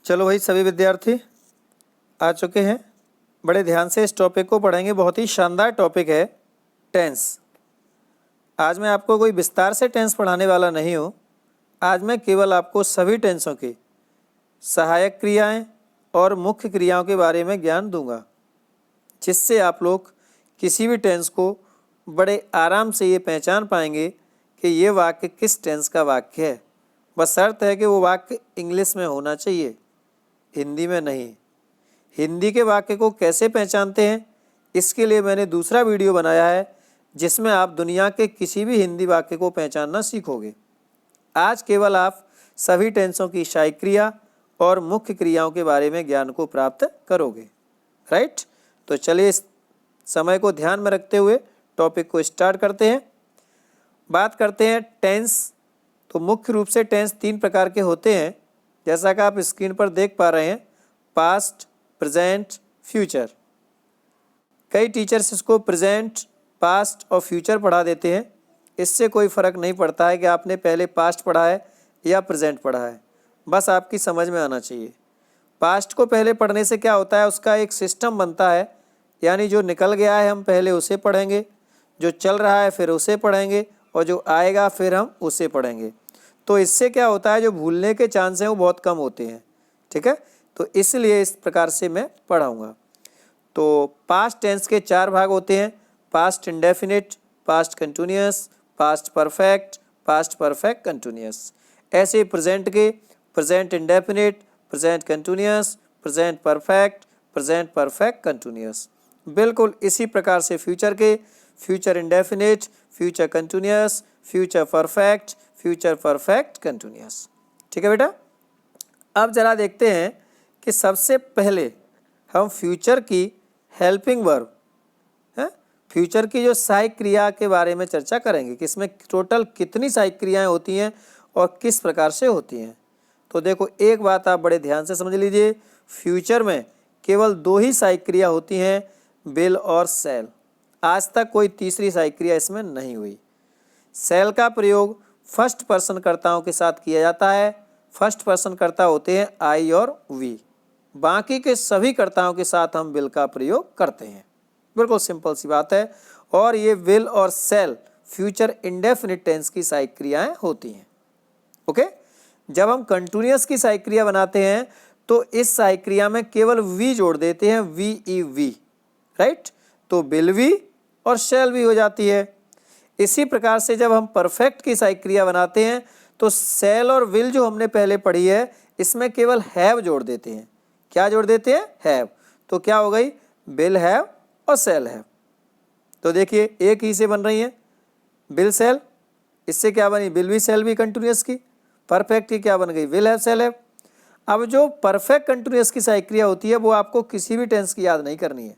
चलो भाई, सभी विद्यार्थी आ चुके हैं। बड़े ध्यान से इस टॉपिक को पढ़ेंगे। बहुत ही शानदार टॉपिक है टेंस। आज मैं आपको कोई विस्तार से टेंस पढ़ाने वाला नहीं हूँ। आज मैं केवल आपको सभी टेंसों की सहायक क्रियाएं और मुख्य क्रियाओं के बारे में ज्ञान दूंगा, जिससे आप लोग किसी भी टेंस को बड़े आराम से ये पहचान पाएंगे कि ये वाक्य किस टेंस का वाक्य है। बस शर्त है कि वो वाक्य इंग्लिश में होना चाहिए, हिंदी में नहीं। हिंदी के वाक्य को कैसे पहचानते हैं, इसके लिए मैंने दूसरा वीडियो बनाया है, जिसमें आप दुनिया के किसी भी हिंदी वाक्य को पहचानना सीखोगे। आज केवल आप सभी टेंसों की सहायक क्रिया और मुख्य क्रियाओं के बारे में ज्ञान को प्राप्त करोगे। राइट, तो चलिए इस समय को ध्यान में रखते हुए टॉपिक को स्टार्ट करते हैं। बात करते हैं टेंस। तो मुख्य रूप से टेंस 3 प्रकार के होते हैं, जैसा कि आप स्क्रीन पर देख पा रहे हैं। Past, present, future. कई टीचर्स इसको प्रेजेंट, पास्ट और फ्यूचर पढ़ा देते हैं। इससे कोई फ़र्क नहीं पड़ता है कि आपने पहले पास्ट पढ़ा है या प्रेजेंट पढ़ा है, बस आपकी समझ में आना चाहिए। पास्ट को पहले पढ़ने से क्या होता है, उसका एक सिस्टम बनता है, यानी जो निकल गया है हम पहले उसे पढ़ेंगे, जो चल रहा है फिर उसे पढ़ेंगे, और जो आएगा फिर हम उसे पढ़ेंगे। तो इससे क्या होता है, जो भूलने के चांस हैं वो बहुत कम होते हैं। ठीक है, तो इसलिए इस प्रकार से मैं पढ़ाऊँगा। तो पास्ट टेंस के 4 भाग होते हैं: past indefinite, past continuous, past perfect, past perfect continuous. ऐसे प्रेजेंट के present indefinite, present continuous, present perfect, present perfect continuous. बिल्कुल इसी प्रकार से फ्यूचर के future indefinite, future continuous, future perfect, future perfect continuous. ठीक है बेटा, अब जरा देखते हैं कि सबसे पहले हम फ्यूचर की हेल्पिंग वर्ब है, फ्यूचर की जो सहायक क्रिया के बारे में चर्चा करेंगे कि इसमें टोटल कितनी सहायक क्रियाएं होती हैं और किस प्रकार से होती हैं। तो देखो, एक बात आप बड़े ध्यान से समझ लीजिए, फ्यूचर में केवल 2 ही सहायक क्रिया होती हैं, विल और शैल। आज तक कोई तीसरी सहायक क्रिया इसमें नहीं हुई। शैल का प्रयोग फर्स्ट पर्सन कर्ताओं के साथ किया जाता है। फर्स्ट पर्सन कर्ता होते हैं आई और वी। बाकी के सभी कर्ताओं के साथ हम विल का प्रयोग करते हैं। बिल्कुल सिंपल सी बात है। और ये विल और शैल फ्यूचर इंडेफिनिट टेंस की सहायक क्रियाएं होती हैं। ओके, जब हम कंटिन्यूअस की सहायक क्रिया बनाते हैं तो इस सहायक क्रिया में केवल वी जोड़ देते हैं, वी ई वी। राइट, तो विल वी और शैल भी हो जाती है। इसी प्रकार से जब हम परफेक्ट की सहायक क्रिया बनाते हैं तो शैल और विल जो हमने पहले पढ़ी है, इसमें केवल हैव जोड़ देते हैं। क्या जोड़ देते हैं? हैव। तो क्या हो गई? विल हैव और शैल हैव। तो देखिए, एक ही से बन रही है विल शैल। इससे क्या बनी? विल भी शैल भी कंटिन्यूअस की। परफेक्ट की क्या बन गई? Will have shall have. अब जो परफेक्ट कंटिन्यूअस की सहायक क्रिया होती है वो आपको किसी भी टेंस की याद नहीं करनी है।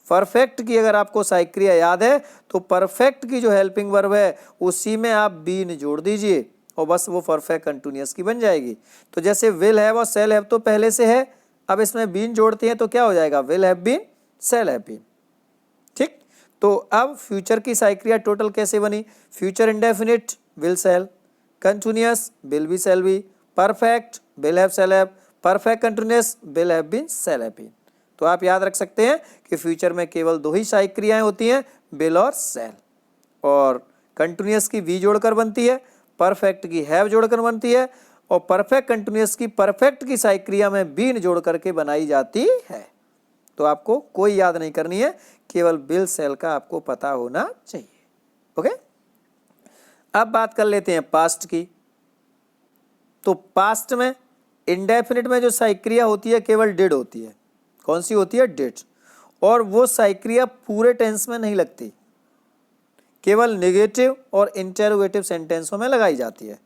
परफेक्ट की अगर आपको सहायक क्रिया याद है तो परफेक्ट की जो हेल्पिंग वर्ब है उसी में आप बीन जोड़ दीजिए और बस वो परफेक्ट कंटिन्यूअस की बन जाएगी। तो जैसे विल हैव और शैल हैव तो पहले से है, अब इसमें बीन जोड़ते हैं तो क्या हो जाएगा? Will have been, shall have been. ठीक, तो अब फ्यूचर की सहायक क्रिया टोटल कैसे बनी? Future indefinite will shall, continuous will be shall be, perfect will have shall have, perfect continuous will have been shall have been. तो आप याद रख सकते हैं कि फ्यूचर में केवल 2 ही सहायक क्रियाएं होती हैं, विल और शैल। और कंटिन्यूअस की वी जोड़कर बनती है, परफेक्ट की हैव जोड़कर बनती है, और परफेक्ट कंटिन्यूअस की परफेक्ट की सहायक क्रिया में बीन जोड़ करके बनाई जाती है। तो आपको कोई याद नहीं करनी है, केवल विल शैल का आपको पता होना चाहिए। ओके, अब बात कर लेते हैं पास्ट की। तो पास्ट में इंडेफिनिट में जो सहायक क्रिया होती है केवल डिड होती है। कौन सी होती है? डिड। और वो सहायक क्रिया पूरे टेंस में नहीं लगती, केवल नेगेटिव और इंटरोगेटिव सेंटेंसों में लगाई जाती है।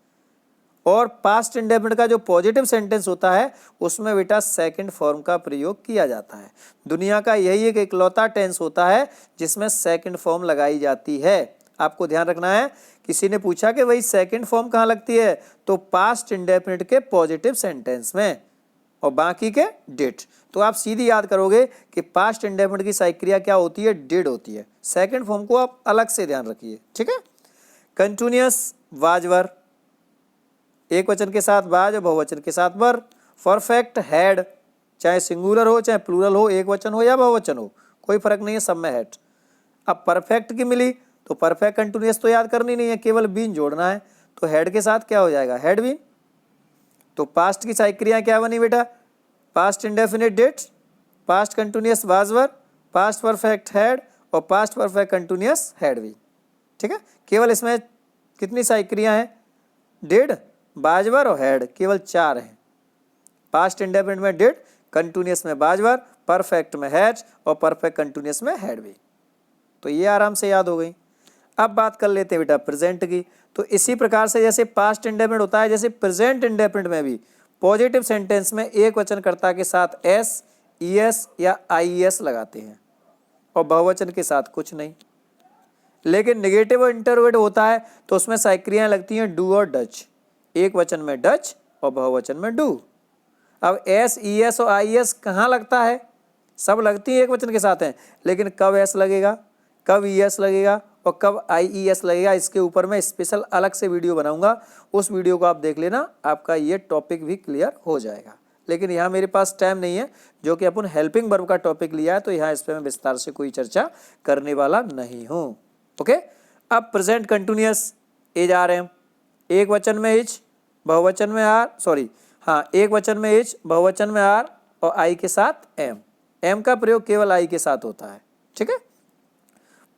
और पास्ट इंडेफिनिट का जो पॉजिटिव सेंटेंस होता है उसमें बेटा सेकंड फॉर्म का प्रयोग किया जाता है। दुनिया का यही एक इकलौता टेंस होता है जिसमें सेकंड फॉर्म लगाई जाती है। आपको ध्यान रखना है, किसी ने पूछा कि भाई सेकंड फॉर्म कहाँ लगती है, तो पास्ट इंडेफिनिट के पॉजिटिव सेंटेंस में, और बाकी के डिड। तो आप सीधी याद करोगे कि पास्ट इंडेफिनिट की सहायक क्रिया क्या होती है? डिड होती है। सेकंड फॉर्म को आप अलग से ध्यान रखिए। ठीक है, कंटिन्यूअस वाज वर, एक वचन के साथ वाज और बहुवचन के साथ वर, परफेक्ट हैड, चाहे सिंगुलर हो चाहे प्लूरल हो, एक वचन हो या बहुवचन हो, कोई फर्क नहीं है, सब में हैड। अब परफेक्ट की मिली तो परफेक्ट कंटिन्यूअस तो याद करनी नहीं है, केवल बीन जोड़ना है, तो हेड के साथ क्या हो जाएगा, हैड बीन। तो पास्ट की सारी क्रियाएं क्या बनी बेटा, past indefinite did, past continuous was were, past perfect had और past perfect continuous had been. ठीक है, केवल इसमें कितनी सारी क्रियाएं हैं, डिड, वाज वर और हैड, केवल 4 हैं। पास्ट इंडेफिनिट में डिड, कंटिन्यूअस में वाज वर, परफेक्ट में हैड और परफेक्ट कंटिन्यूअस में हैड बीन। तो ये आराम से याद हो गई। अब बात कर लेते हैं बेटा प्रेजेंट की। तो इसी प्रकार से जैसे पास्ट इंडेफिनिट होता है, जैसे प्रेजेंट इंडेफिनिट में भी पॉजिटिव सेंटेंस में एक वचनकर्ता के साथ एस, ईएस या आईईएस लगाते हैं और बहुवचन के साथ कुछ नहीं। लेकिन नेगेटिव और इंटरोगेटिव होता है तो उसमें सारी क्रियाएं लगती हैं डू और डच, एक वचन में डच और बहुवचन में डू। अब एस, ईएस और आईएस कहाँ लगता है, सब लगती हैं एक वचन के साथ हैं, लेकिन कब एस लगेगा, कब ईएस लगेगा और कब आईईएस लगेगा, इसके ऊपर मैं स्पेशल अलग से वीडियो बनाऊंगा, उस वीडियो को आप देख लेना, आपका ये टॉपिक भी क्लियर हो जाएगा। लेकिन यहाँ मेरे पास टाइम नहीं है, जो कि अपन हेल्पिंग वर्ब का टॉपिक लिया है, तो यहाँ इस पर मैं विस्तार से कोई चर्चा करने वाला नहीं हूँ। ओके, अब present continuous is are am, एक वचन में इज, बहुवचन में आर, सॉरी हाँ, एक वचन में इज, बहुवचन में आर और आई के साथ एम। एम का प्रयोग केवल आई के साथ होता है। ठीक है,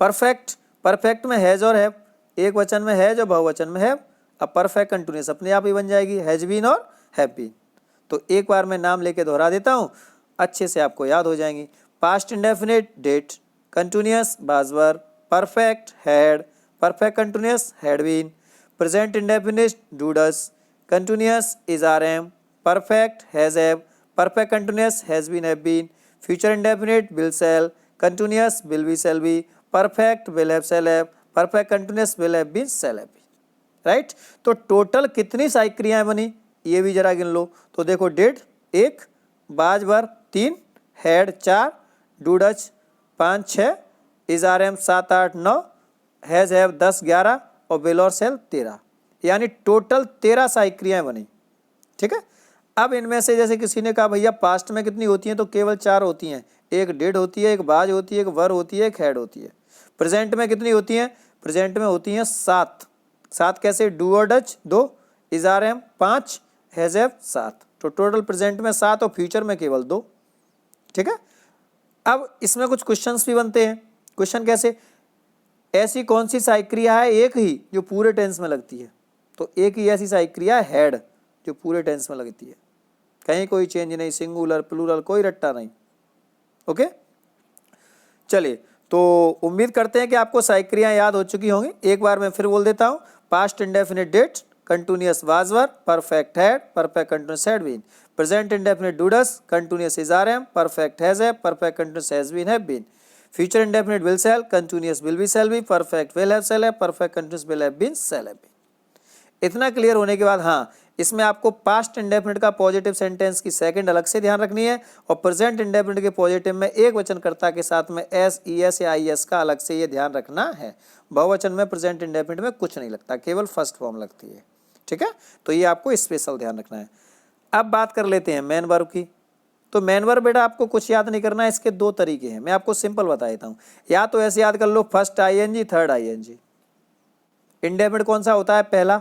परफेक्ट, परफेक्ट में हैज और हैव, एक वचन में हैज और बहुवचन में हैव। अब परफेक्ट कंटिन्यूअस अपने आप ही बन जाएगी, हैज बीन और हैव बीन। तो एक बार मैं नाम लेके दोहरा देता हूँ, अच्छे से आपको याद हो जाएंगी। Past indefinite did, continuous was were, perfect had, perfect continuous had been, present indefinite do does, continuous is are am, perfect has have, perfect continuous has been have been, future indefinite will shall, continuous will be shall be, perfect will have shall have, perfect continuous will have been shall have been. Right, तो total कितनी सारी क्रियाएं बनी ये भी जरा गिन लो। तो देखो did 1, was were 3, had 4, do does 5 6, is are am 7 8 9, has have 10 11 और विल और शैल 13, यानी टोटल 13 सारी क्रियाएं बनी। ठीक है, अब इनमें से जैसे किसी ने कहा भैया पास्ट में कितनी होती हैं, तो केवल 4 होती हैं, एक डिड होती है, एक वाज होती है, एक वर होती है, एक हैड होती है। प्रेजेंट में कितनी होती हैं, प्रेजेंट में होती हैं 7। 7 कैसे, डू और does 2, is are am 5, has have 7, तो टोटल प्रेजेंट में 7 और फ्यूचर में केवल 2। ठीक है, अब इसमें कुछ क्वेश्चंस भी बनते हैं। क्वेश्चन कैसे, ऐसी कौन सी सहायक क्रिया है एक ही जो पूरे टेंस में लगती है, तो एक ही ऐसी सहायक क्रिया है हैड जो पूरे टेंस में लगती है, कहीं कोई चेंज नहीं, सिंगुलर प्लूरल कोई रट्टा नहीं। ओके, चलिए, तो उम्मीद करते हैं कि आपको सहायक क्रियाएं याद हो चुकी होंगी। एक बार मैं फिर बोल देता हूं, past indefinite did, continuous was were, perfect had, perfect continuous had been, present indefinite do does, continuous is are am, perfect has have, perfect continuous has been have been, future indefinite will shall, continuous will be shall be, perfect will have shall have, perfect continuous will have been shall have been. इतना clear होने के बाद हाँ, इसमें आपको past indefinite का positive sentence की second अलग से ध्यान रखनी है और प्रेजेंट इंडेफिनिट के पॉजिटिव में एक वचनकर्ता के साथ में एस, ईएस या आईएस का अलग से ये ध्यान रखना है। बहुवचन में प्रेजेंट इंडेफिनिट में कुछ नहीं लगता, केवल फर्स्ट फॉर्म लगती है। ठीक है, तो ये आपको स्पेशल ध्यान रखना है। अब बात कर लेते हैं मेन वर्ब की। तो मेन वर्ब बेटा आपको कुछ याद नहीं करना है, इसके 2 तरीके हैं, मैं आपको सिंपल बता देता हूँ। या तो ऐसे याद कर लो, first ING, third ING. Indefinite कौन सा होता है, पहला,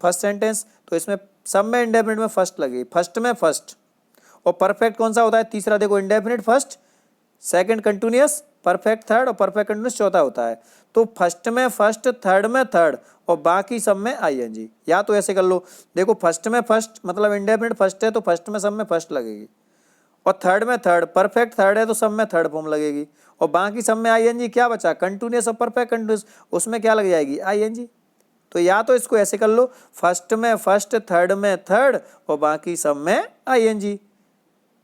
फर्स्ट सेंटेंस, तो इसमें सब में इंडेफिनिट में फर्स्ट लगेगी, फर्स्ट में फर्स्ट। और परफेक्ट कौन सा होता है, तीसरा, देखो indefinite first, second continuous, perfect third और परफेक्ट कंटिन्यूअस चौथा होता है। तो फर्स्ट में फर्स्ट, थर्ड में थर्ड और बाकी सब में आईएनजी। या तो ऐसे कर लो, देखो फर्स्ट में फर्स्ट मतलब इंडेफिनिट फर्स्ट है तो फर्स्ट में सब में फर्स्ट लगेगी, और थर्ड में थर्ड, परफेक्ट थर्ड है तो सब में थर्ड फॉर्म लगेगी, और बाकी सब में आईएनजी। क्या बचा, कंटिन्यूअस और परफेक्ट कंटिन्यूअस, उसमें क्या लग जाएगी, आईएनजी। तो या तो इसको ऐसे कर लो, फर्स्ट में फर्स्ट, थर्ड में थर्ड और बाकी सब में आईएनजी।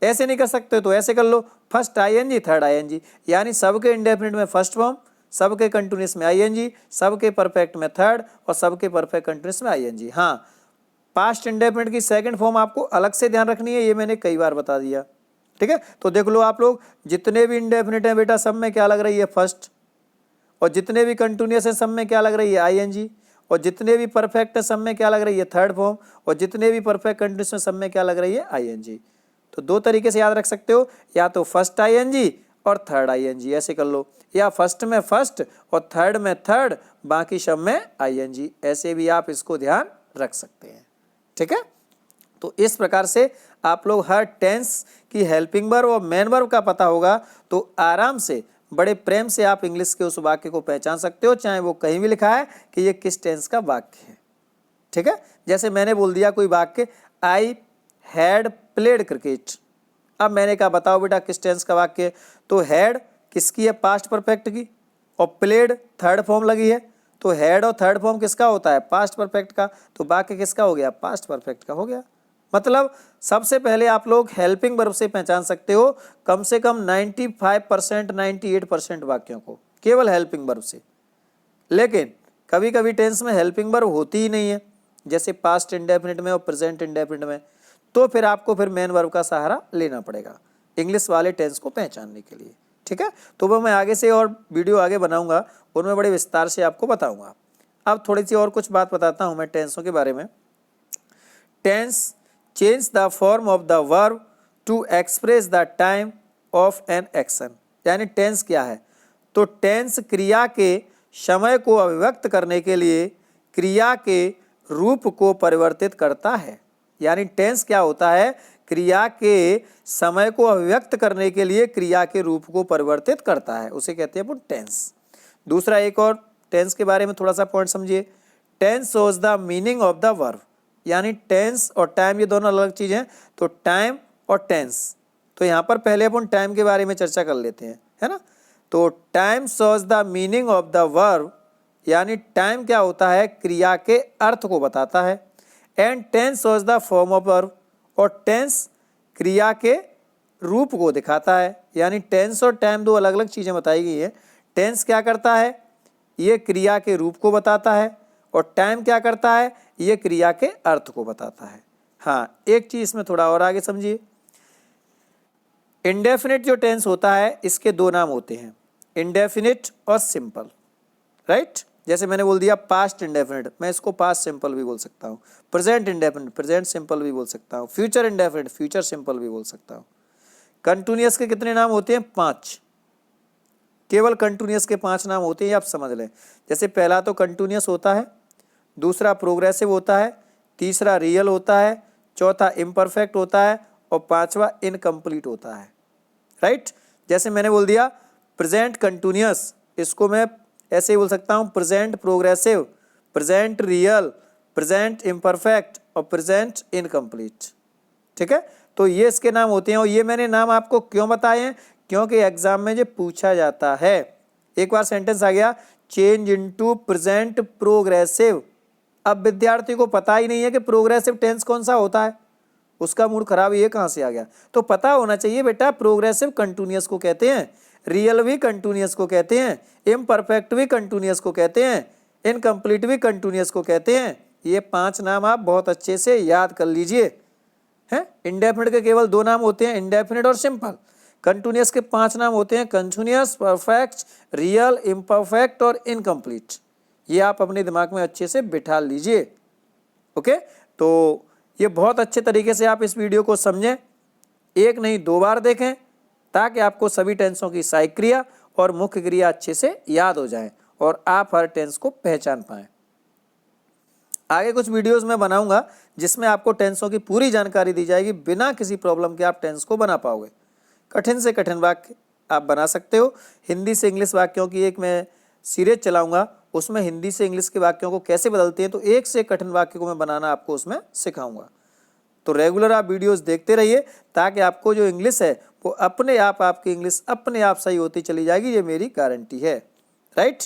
ऐसे नहीं कर सकते तो ऐसे कर लो, फर्स्ट आईएनजी, थर्ड आईएनजी, यानी सबके इंडेफिनिट में फर्स्ट फॉर्म, सबके कंटिन्यूअस में आईएनजी, सबके परफेक्ट में थर्ड और सबके परफेक्ट कंटिन्यूअस में आईएनजी। हाँ, पास्ट इंडेफिनिट की सेकंड फॉर्म आपको अलग से ध्यान रखनी है, ये मैंने कई बार बता दिया। ठीक है, तो देख लो आप लोग, जितने भी इंडेफिनिट हैं बेटा सब में क्या लग रही है, फर्स्ट, और जितने भी कंटिन्यूअस है सब में क्या लग रही है, आईएनजी, और जितने भी परफेक्ट सब में क्या लग रही है थर्ड फॉर्म, और जितने भी परफेक्ट कंडीशन सब में क्या लग रही है आईएनजी। तो दो तरीके से याद रख सकते हो, या तो फर्स्ट आईएनजी और थर्ड आईएनजी, ऐसे कर लो, या फर्स्ट में फर्स्ट और थर्ड में थर्ड, बाकी सब में आईएनजी, ऐसे भी आप इसको ध्यान रख सकते हैं। ठीक है, तो इस प्रकार से आप लोग हर टेंस की हेल्पिंग वर्ब और मेन वर्ब का पता होगा तो आराम से बड़े प्रेम से आप इंग्लिश के उस वाक्य को पहचान सकते हो, चाहे वो कहीं भी लिखा है कि ये किस टेंस का वाक्य है। ठीक है, जैसे मैंने बोल दिया कोई वाक्य आई हैड प्लेड क्रिकेट, अब मैंने कहा बताओ बेटा किस टेंस का वाक्य है, तो हैड किसकी है पास्ट परफेक्ट की, और प्लेड थर्ड फॉर्म लगी है, तो हैड और थर्ड फॉर्म किसका होता है पास्ट परफेक्ट का, तो वाक्य किसका हो गया पास्ट परफेक्ट का हो गया। मतलब सबसे पहले आप लोग हेल्पिंग वर्ब से पहचान सकते हो कम से कम 95% 98% वाक्यों को केवल हेल्पिंग वर्ब से। लेकिन कभी कभी टेंस में हेल्पिंग वर्ब होती ही नहीं है, जैसे पास्ट इंडेफिनिट में और प्रेजेंट इंडेफिनिट में, तो फिर आपको फिर मेन वर्ब का सहारा लेना पड़ेगा इंग्लिश वाले टेंस को पहचानने के लिए। ठीक है, तो वो मैं आगे से और वीडियो आगे बनाऊंगा, उनमें बड़े विस्तार से आपको बताऊंगा। अब थोड़ी सी और कुछ बात बताता हूं मैं टेंसों के बारे में। Tense change the form of the verb to express the time of an action, यानी टेंस क्या है, तो टेंस क्रिया के समय को अभिव्यक्त करने के लिए क्रिया के रूप को परिवर्तित करता है। यानी टेंस क्या होता है, क्रिया के समय को अभिव्यक्त करने के लिए क्रिया के रूप को परिवर्तित करता है, उसे कहते हैं अपन टेंस। दूसरा एक और टेंस के बारे में थोड़ा सा पॉइंट समझिए। Tense shows the meaning of the verb, यानी टेंस और टाइम ये दोनों अलग चीज़ हैं, तो टाइम और टेंस, तो यहाँ पर पहले अपन टाइम के बारे में चर्चा कर लेते हैं, है ना। तो time shows the meaning of the verb, यानी टाइम क्या होता है क्रिया के अर्थ को बताता है। And tense shows the form of verb, और टेंस क्रिया के रूप को दिखाता है। यानी टेंस और टाइम दो अलग अलग चीज़ें बताई गई हैं। टेंस क्या करता है, ये क्रिया के रूप को बताता है, और टाइम क्या करता है, ये क्रिया के अर्थ को बताता है। हाँ, एक चीज़ इसमें थोड़ा और आगे समझिए। इंडेफिनिट जो टेंस होता है इसके दो नाम होते हैं, इंडेफिनिट और सिंपल, राइट। जैसे मैंने बोल दिया पास्ट इंडेफिनिट, मैं इसको पास्ट सिंपल भी बोल सकता हूँ। प्रेजेंट इंडेफिनिट प्रेजेंट सिंपल भी बोल सकता हूँ। फ्यूचर इंडेफिनिट फ्यूचर सिंपल भी बोल सकता हूँ। कंटिन्यूअस के कितने नाम होते हैं, 5, केवल कंटिन्यूअस के 5 नाम होते हैं, ये आप समझ लें। जैसे पहला तो कंटिन्यूअस होता है, दूसरा प्रोग्रेसिव होता है, तीसरा रियल होता है, चौथा इम्परफेक्ट होता है, और पांचवा इनकम्प्लीट होता है, राइट। जैसे मैंने बोल दिया प्रेजेंट कंटिन्यूअस, इसको मैं ऐसे ही बोल सकता हूँ present progressive, present real, present imperfect और प्रेजेंट इनकम्प्लीट। ठीक है, तो ये इसके नाम होते हैं, और ये मैंने नाम आपको क्यों बताए हैं, क्योंकि एग्जाम में जो पूछा जाता है। एक बार सेंटेंस आ गया चेंज इनटू प्रेजेंट प्रोग्रेसिव, अब विद्यार्थी को पता ही नहीं है कि प्रोग्रेसिव टेंस कौन सा होता है, उसका मूड खराब ये कहाँ से आ गया। तो पता होना चाहिए बेटा प्रोग्रेसिव कंटिन्यूअस को कहते हैं, रियल भी कंटिन्यूअस को कहते हैं, इम्परफेक्ट भी कंटिन्यूअस को कहते हैं, इनकम्प्लीट भी कंटिन्यूअस को कहते हैं। ये 5 नाम आप बहुत अच्छे से याद कर लीजिए। हैं, इंडेफिनिट के केवल 2 नाम होते हैं, इंडेफिनिट और सिंपल। कंटिन्यूअस के 5 नाम होते हैं, कंटिन्यूअस, परफेक्ट, रियल, इम्परफेक्ट और इनकम्प्लीट। ये आप अपने दिमाग में अच्छे से बिठा लीजिए। ओके, तो ये बहुत अच्छे तरीके से आप इस वीडियो को समझें, एक नहीं 2 बार देखें, ताकि आपको सभी टेंसों की सहायक क्रिया और मुख्य क्रिया अच्छे से याद हो जाएं और आप हर टेंस को पहचान पाएं। आगे कुछ वीडियोस में बनाऊंगा जिसमें आपको टेंसों की पूरी जानकारी दी जाएगी, बिना किसी प्रॉब्लम के आप टेंस को बना पाओगे। कठिन से कठिन वाक्य आप बना सकते हो। हिंदी से इंग्लिश वाक्यों की एक मैं सीरीज चलाऊंगा, उसमें हिंदी से इंग्लिश के वाक्यों को कैसे बदलते हैं, तो एक से कठिन वाक्य को मैं बनाना आपको उसमें सिखाऊंगा। तो रेगुलर आप वीडियोस देखते रहिए, ताकि आपको जो इंग्लिश है वो अपने आप, आपकी इंग्लिश अपने आप सही होती चली जाएगी, ये मेरी गारंटी है, राइट।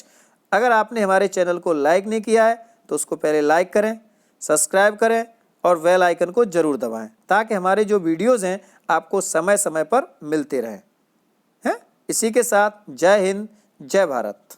अगर आपने हमारे चैनल को लाइक नहीं किया है तो उसको पहले लाइक करें, सब्सक्राइब करें और बेल आइकन को जरूर दबाएं, ताकि हमारे जो वीडियोज़ हैं आपको समय समय पर मिलते रहें। हैं, इसी के साथ जय हिंद, जय भारत।